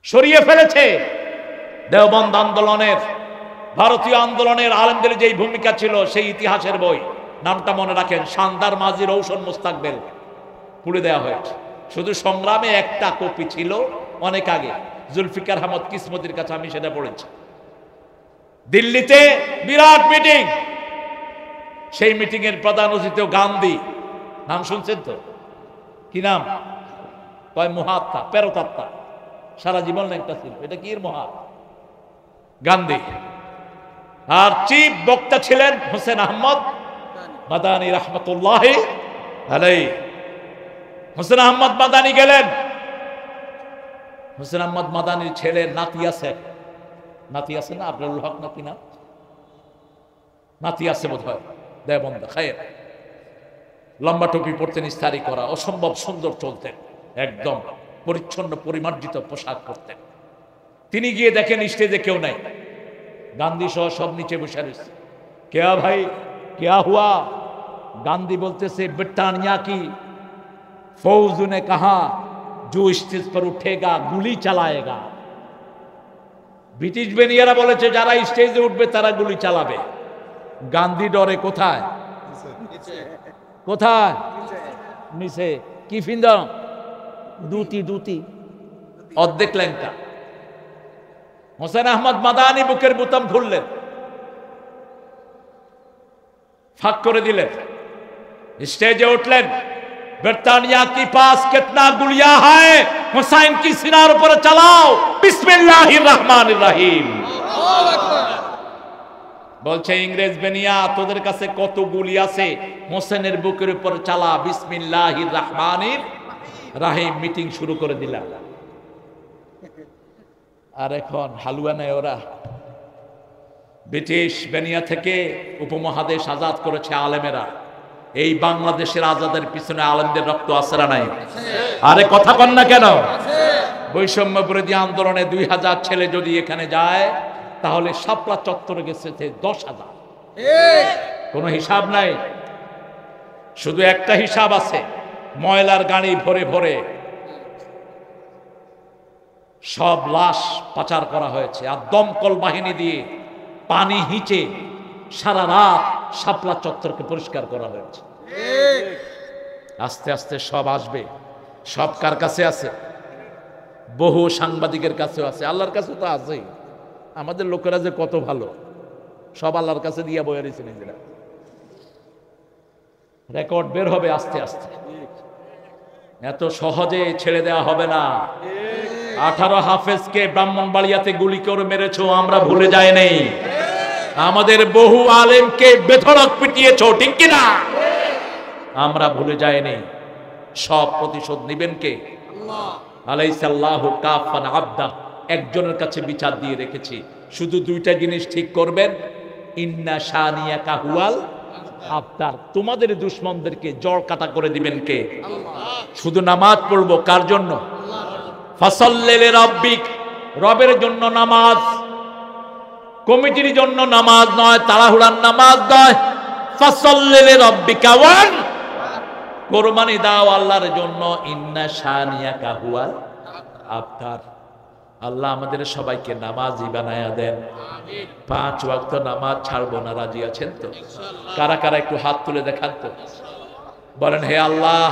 সরিয়ে ফেলেছে। দেওবন্দ আন্দোলনের, ভারতীয় আন্দোলনের আলেমদের যেই ভূমিকা ছিল, সেই ইতিহাসের বই, নামটা মনে রাখেন, শানদার মাঝি রৌশন মুস্তাকবেল, পুড়ে দেওয়া হয়েছে। শুধু সংগ্রামে একটা কপি ছিল অনেক আগে, জুলফিকার আহমদ কিসমতির কাছে আমি সেটা পড়েছি। দিল্লিতে বিরাট মিটিং, সেই মিটিং এর প্রধান অতিথি গান্ধী, নাম শুনছেন তো? কি নাম? কয় মহাত্মা, পেরোতাত্মা, সারা জীবন একটা ছিল। এটা কি এর মহা? গান্ধী। আর চিফ বক্তা ছিলেন হোসেন আহমদ মাদানী রহমতুল্লাহি আলাইহি। হোসেন আহমদ মাদানী গেলেন। হোসেন আহমদ মাদানীর ছেলে নাতি আছে, নাতি আছে না আবদুল হক, নাতি না, নাতি আছে বোধ হয়, দেবন্দ খায়ের, লম্বা টুপি পরতেন, ইস্তারি করা, অসম্ভব সুন্দর চলতেন, একদম পরিচ্ছন্ন পরিমার্জিত পোশাক পরতেন। তিনি গিয়ে দেখেন স্টেজে কেউ নাই, গান্ধী সহ সব নিচে বসে রয়েছে। क्या भाई क्या हुआ? गांधी बोलते से ब्रिटानिया की फौज ने कहा जो स्टेज पर उठेगा गुली चलाएगा। ব্রিটিশ বেনিয়ারা বলেছে যারা স্টেজে উঠবে তারা গুলি চালাবে। গান্ধী ডরে কোথায়? কোথায়? নিচে। কি ফিন্দ? দুটি দুটি, অর্ধেক ল্যাংটা। হোসেন আহমদ মাদানী বুকের বোতাম খুললেন, ফাঁক করে দিলেন, স্টেজে উঠলেন। ব্রিটানিয়া কি পাস কিতনা গুলিয়া হ্যায়, হুসাইন কি সিনার উপর চালাও, বিসমিল্লাহির রহমানির রহিম। বলছে ইংরেজ বেনিয়া, তোদের কাছে কত গুলি আছে, হোসেনের বুকের উপর চালা, বিসমিল্লাহির রহমানির রহিম। মিটিং শুরু করে দিলাম। আর এখন হালুয়া নেয় ওরা। ব্রিটিশ বেনিয়া থেকে উপমহাদেশ আজাদ করেছে আলেমেরা। এই বাংলাদেশের আজাদের পিছনে আলেমদের রক্ত আছে না নাই? আরে কথা কন না কেন? বৈষম্য বিরোধী আন্দোলনে 2000 ছেলে যদি এখানে যায়, তাহলে শাপলা চত্বরে গেছে 10,000। কোনো হিসাব নাই, শুধু একটা হিসাব আছে, ময়লার গাড়ি ভরে ভরে সব লাশ পাচার করা হয়েছে। আর দমকল বাহিনী দিয়ে পানি হিচে সারা রাত শাপলা চত্বরকে পরিষ্কার করা হয়েছে। আস্তে আস্তে সব আসবে। সব কার কাছে আছে? বহু সাংবাদিকের কাছেও আছে, আল্লাহর কাছে তো আছেই। আমাদের লোকেরা যে কত ভালো, সব আল্লাহর কাছে দিয়া বয়ে রয়েছে নিজেরা। রেকর্ড বের হবে আস্তে আস্তে, এত সহজে ছেড়ে দেওয়া হবে না। 18 হাফেজকে ব্রাহ্মণবাড়িয়াতে গুলি করে মেরেছো, আমরা ভুলে যাই নাই। আমাদের বহু আলেমকে বেধড়ক পিটিয়েছো, ঠিক কিনা? আমরা ভুলে যাইনি। সব প্রতিশোধ নিবেন কে? আল্লাহ। আলাইসাল্লাহু কাফান আবদা, একজনের কাছে বিচার দিয়ে রেখেছি। শুধু দুইটা জিনিস ঠিক করবেন, ইন্না শানিয়াকা হুয়াল আবতার, তোমাদের দুশমনদেরকে জড় কাটা করে দিবেন কে? আল্লাহ। শুধু নামাজ পড়বো কার জন্য? ফাসাল্লি লিরাব্বিক, রবের জন্য নামাজ, কমিটির জন্য নামাজ নয়, তাড়াহুড়ার নামাজ নয়। ফাসাল্লি লিরাব্বিকা ওয়ান, কুরবানি দাও আল্লাহর জন্য। ইন্না শানিয়াকা হুয়াল আবতার। আল্লাহ আমাদের সবাইকে নামাজি বানায়া দেন। 5 ওয়াক্ত নামাজ ছাড়বো না, রাজি আছেন তো? কারা কারা একটু হাত তুলে দেখান তো, বলেন হে আল্লাহ,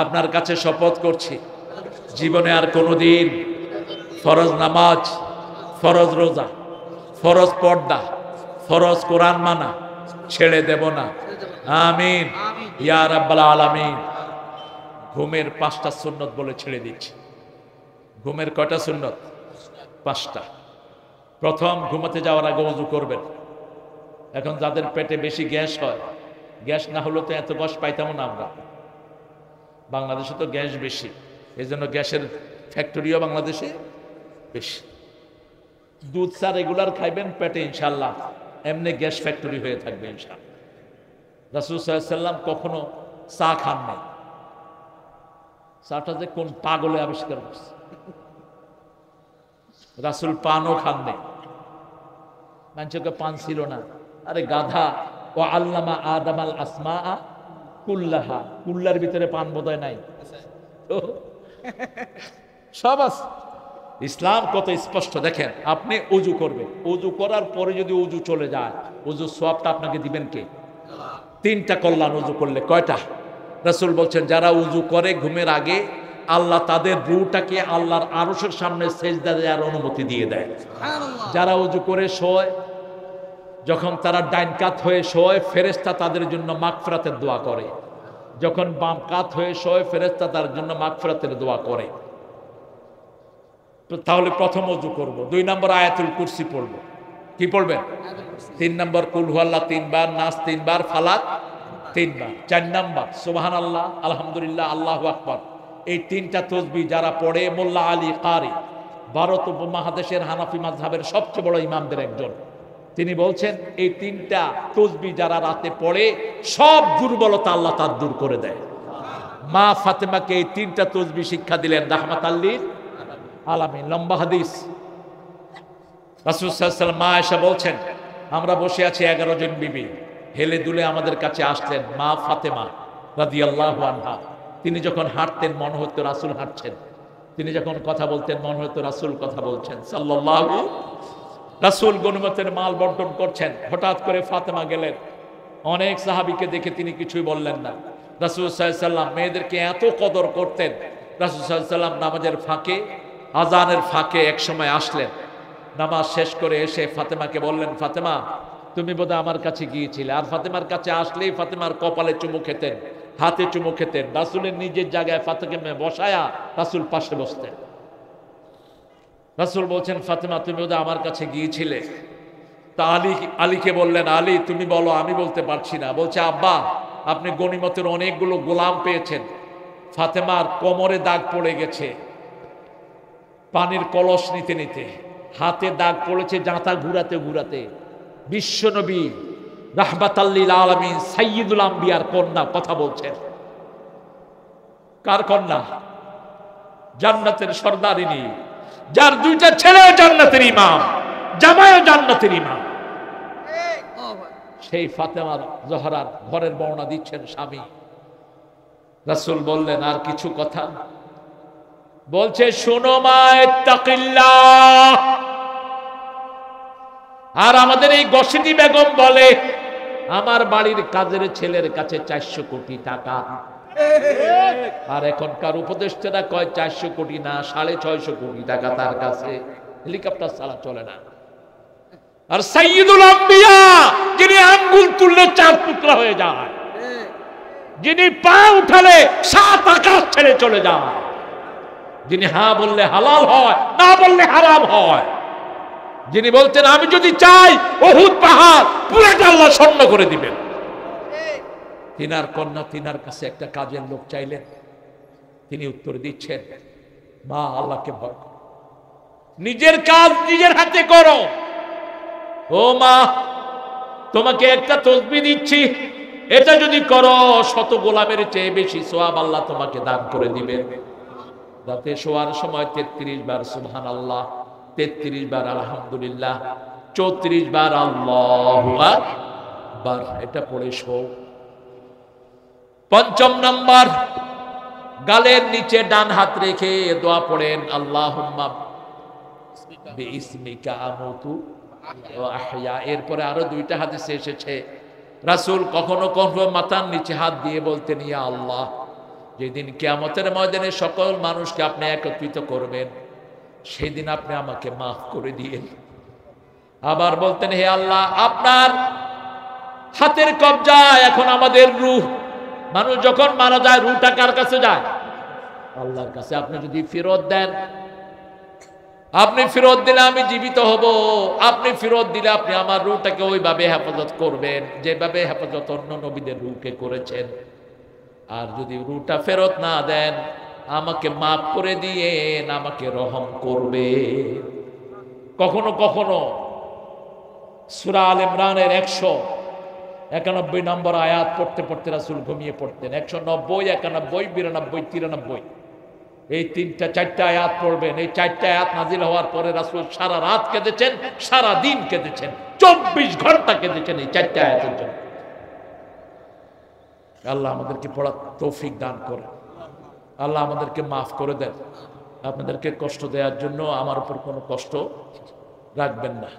আপনার কাছে শপথ করছি, জীবনে আর কোনোদিন ফরজ নামাজ, ফরজ রোজা, ফরজ পর্দা, ফরজ কোরআন মানা ছেড়ে দেব না। আমিন ইয়া রাব্বাল আলামিন। ঘুমের 5টা সুন্নত বলে ছেড়ে দিচ্ছি। ঘুমের কয়টা সুন্নত? 5টা। প্রথম, ঘুমাতে যাওয়ার আগে ওযু করবেন। এখন যাদের পেটে বেশি গ্যাস হয়, গ্যাস না হলে তো এত কষ্ট পাইতাম না আমরা। বাংলাদেশে তো গ্যাস বেশি, এই জন্য গ্যাসের ফ্যাক্টরিও বাংলাদেশে বেশি। দুধ চা রেগুলার খাইবেন পেটে, ইনশাল্লাহ এমনি গ্যাস ফ্যাক্টরি হয়ে থাকবে ইনশাল্লাহ। রাসূল সাল্লাল্লাহু আলাইহি ওয়াসাল্লাম কখনো চা খান নাই। চাটা যে কোন পাগলে আবিষ্কার করছে। রাসূল পানও খান নাই, মানুষকে পান ছিল না। আরে গাধা, ও আল্লামা আদামাল আসমা কুল্লাহা, কুল্লার ভিতরে পান বোধহয় নাই তো, সব আছে। ইসলাম কত স্পষ্ট দেখেন। আপনি উজু করবেন, উজু করার পরে যদি উজু চলে যায়, উজু সওয়াবটা আপনাকে দিবেন কে? তিনটা কল্যাণ উজু করলে। কয়টা? রাসূল বলছেন যারা উজু করে ঘুমের আগে আল্লাহ তাদের রূহটাকে আল্লাহর আরশের সামনে সেজদা দেওয়ার অনুমতি দিয়ে দেয়। যারা উজু করে শোয়, যখন তারা ডাইন কাত হয়ে শোয়, ফেরেশতা তাদের জন্য মাগফিরাতের দোয়া করে। যখন বাম কাত হয়ে শোয়, ফেরেশতা তার জন্য মাগফিরাতের দোয়া করে। তো তাহলে প্রথম ওযু করব, 2 নম্বর আয়াতুল কুরসি পড়ব। কি পড়বেন? 3 নম্বর কুল হুয়াল্লাহ 3 বার, নাস 3 বার, ফালাক 3 বার। 4 নম্বর সুবহানাল্লাহ, আলহামদুলিল্লাহ, আল্লাহু আকবার। এই 3টা তাসবিহ যারা পড়ে, মোল্লা আলী কারি ভারত উপমহাদেশের হানাফি মাযহাবের সবচেয়ে বড় ইমামদের একজন, তিনি বলছেন এই 3টা তাসবিহ যারা রাতে পড়ে সব দুর্বলতা আল্লাহ তার দূর করে দেয়। মা ফাতেমাকে এই 3টা তাসবিহ শিক্ষা দিলেন রাহমাতাল লিল আলামিন। লম্বা হাদিস। রাসূল সাল্লাল্লাহু আলাইহি ওয়াসাল্লাম, মা আয়েশা বলছেন আমরা বসে আছি 11 জন বিবি, হেলে দুলে আমাদের কাছে আসলেন মা ফাতেমা রাদিয়াল্লাহু আনহা। তিনি যখন হাঁটতেন মনে হতো রাসূল হাঁটছেন, তিনি যখন কথা বলতেন মনে হতো রাসূল কথা বলছেন সাল্লাল্লাহু। রাসূল গনিমতের মাল বন্টন করছেন, হঠাৎ করে ফাতেমা গেলেন। অনেক সাহাবীকে দেখে তিনি কিছুই বললেন না। রাসূল সাল্লাল্লাহু আলাইহি ওয়াসাল্লাম মেয়েদেরকে এত কদর করতেন। রাসূল সাল্লাল্লাহু আলাইহি ওয়াসাল্লাম নামাজের ফাঁকে, আজানের ফাঁকে এক সময় আসলেন। নামাজ শেষ করে এসে ফাতেমাকে বললেন, ফাতেমা তুমি বোধহয় আমার কাছে গিয়েছিলে। আর ফাতেমার কাছে আসলেই ফাতেমার কপালে চুমু খেতেন, হাতে চুমু খেতেন। রাসূলের নিজের জায়গায় ফাতেমাকে বসায়া রাসূল পাশে বসতেন। রাসূল বলছেন, ফাতেমা তুমি বোধহয় আমার কাছে গিয়েছিলে। তা আলীকে বললেন, আলী তুমি বলো, আমি বলতে পারছি না। বলছে, আব্বা আপনি গনিমতের অনেকগুলো গোলাম পেয়েছেন। ফাতেমার কোমরে দাগ পড়ে গেছে পানির কলস নিতে নিতে, হাতে দাগ পড়েছে জাঁতা ঘুরাতে ঘুরাতে। বিশ্বনবী রাহমাতাল লিল আলামিন সাইয়্যিদুল আম্বিয়ার কন্যা কথা বলছেন। কার কন্যা? জান্নাতের সর্দারিনী, যার 2টা ছেলে জান্নাতের ইমাম, জামাইও জান্নাতের ইমাম। সেই ফাতেমা জহরার ঘরের বর্ণনা দিচ্ছেন স্বামী। রাসূল বললেন, আর কিছু কথা? বলছে, শোনো মা, ইত্তাকিল্লাহ। আর আমাদের এই গসিদি বেগম বলে, আমার বাড়ির কাজের ছেলের কাছে 400 কোটি টাকা। আর এখনকার উপদেষ্টারা কয় 400 কোটি না, 650 কোটি টাকা তার কাছে, হেলিকপ্টার ছাড়া চলে না। আর সাইয়্যিদুল আম্বিয়া, যিনি আঙ্গুল তুললে 4 টুকরা হয়ে যায়, যিনি পা উঠালে 7 আকাশ ছেড়ে চলে যায়, যিনি হ্যাঁ বললে হালাল হয়, না বললে হারাম হয়, যিনি বলতেন আমি যদি চাই উহুদ পাহাড় পুরোটা আল্লাহ স্বর্ণ করে দিবেন। তিনার কন্যা তিনার কাছে একটা কাজের লোক চাইলেন, তিনি উত্তর দিচ্ছেন, মা আল্লাহকে ভয় করো, নিজের কাজ নিজের হাতে করো। ও মা, তোমাকে একটা তাসবিহ দিচ্ছি, এটা যদি করো 100 গোলামের চেয়ে বেশি সওয়াব আল্লাহ তোমাকে দান করে দিবেন। রাতে শোয়ার সময় 33 বার সুবহানাল্লাহ, 33 বার আলহামদুলিল্লাহ, 34 বার আল্লাহু আকবার, এটা পড়ে শো। ৫ম নাম্বার, গালের নিচে ডান হাত রেখে দোয়া পড়েন, আল্লাহুম্মা বিইসমিকা আমুতু ওয়া আহইয়া। এরপরে আরো 2টা হাদিসে এসেছে, রাসূল কখনো কখনো মাথার নিচে হাত দিয়ে বলতেন, ইয়া আল্লাহ, যেদিন কিয়ামতের ময়দানে সকল মানুষকে আপনি একত্রিত করবেন, সেদিন আপনি আমাকে মাফ করে দিয়েন। আবার বলতেন, হে আল্লাহ, আপনার হাতের কবজায় এখন আমাদের রূহ। মানুষ যখন মারা যায় রূহটা কার কাছে যায়? আল্লাহর কাছে। আপনি যদি ফেরত দেন, আপনি ফেরত দিলে আমি জীবিত হব, আপনি ফেরত দিলে আপনি আমার রূহটাকে ওইভাবে হেফাজত করবেন যেভাবে হেফাজত অন্য নবীদের রূহকে করেছেন। আর যদি রূহটা ফেরত না দেন, আমাকে মাফ করে দিয়েন, আমাকে রহম করবে। কখনো কখনো সূরা আল ইমরানের 191 নম্বর আয়াত পড়তে পড়তে রাসূল ঘুমিয়ে পড়তেন। 190, 91, 92, 93, এই 3-4টা আয়াত পড়বেন। এই 4টা আয়াত নাজিল হওয়ার পরে রাসূল সারা রাত কেঁদেছেন, সারা দিন কেঁদেছেন, 24 ঘন্টা কেঁদেছেন এই 4টা আয়াতের জন্য। আল্লাহ আমাদেরকে পড়ার তৌফিক দান করে, আল্লাহ আমাদেরকে মাফ করে দেন। আপনাদেরকে কষ্ট দেওয়ার জন্য আমার উপর কোনো কষ্ট রাখবেন না।